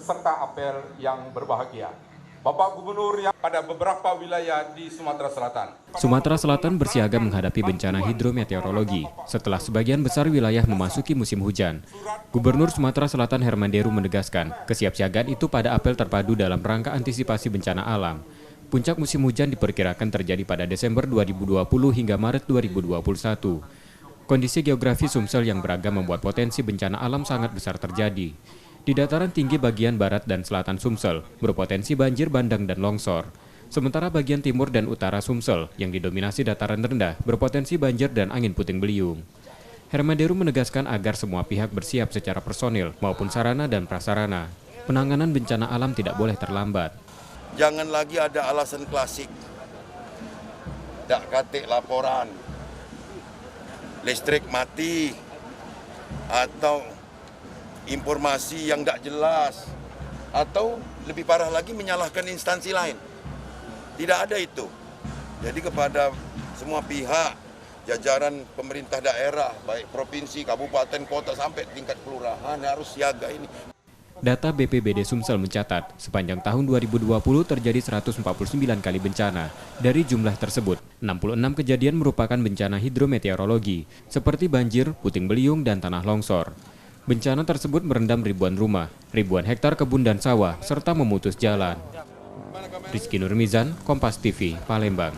peserta apel yang berbahagia. Bapak Gubernur yang pada beberapa wilayah di Sumatera Selatan. Sumatera Selatan bersiaga menghadapi bencana hidrometeorologi setelah sebagian besar wilayah memasuki musim hujan. Gubernur Sumatera Selatan Herman Deru menegaskan kesiapsiagaan itu pada apel terpadu dalam rangka antisipasi bencana alam. Puncak musim hujan diperkirakan terjadi pada Desember 2020 hingga Maret 2021. Kondisi geografi Sumsel yang beragam membuat potensi bencana alam sangat besar terjadi. Di dataran tinggi bagian barat dan selatan Sumsel berpotensi banjir bandang dan longsor. Sementara bagian timur dan utara Sumsel yang didominasi dataran rendah berpotensi banjir dan angin puting beliung. Herman Deru menegaskan agar semua pihak bersiap secara personil maupun sarana dan prasarana. Penanganan bencana alam tidak boleh terlambat. Jangan lagi ada alasan klasik. Tak katik laporan, listrik mati, atau informasi yang tidak jelas, atau lebih parah lagi menyalahkan instansi lain. Tidak ada itu. Jadi kepada semua pihak, jajaran pemerintah daerah, baik provinsi, kabupaten, kota, sampai tingkat kelurahan harus siaga ini. Data BPBD Sumsel mencatat, sepanjang tahun 2020 terjadi 149 kali bencana. Dari jumlah tersebut, 66 kejadian merupakan bencana hidrometeorologi, seperti banjir, puting beliung, dan tanah longsor. Bencana tersebut merendam ribuan rumah, ribuan hektar kebun dan sawah, serta memutus jalan. Rizky Nurmizan, Kompas TV, Palembang.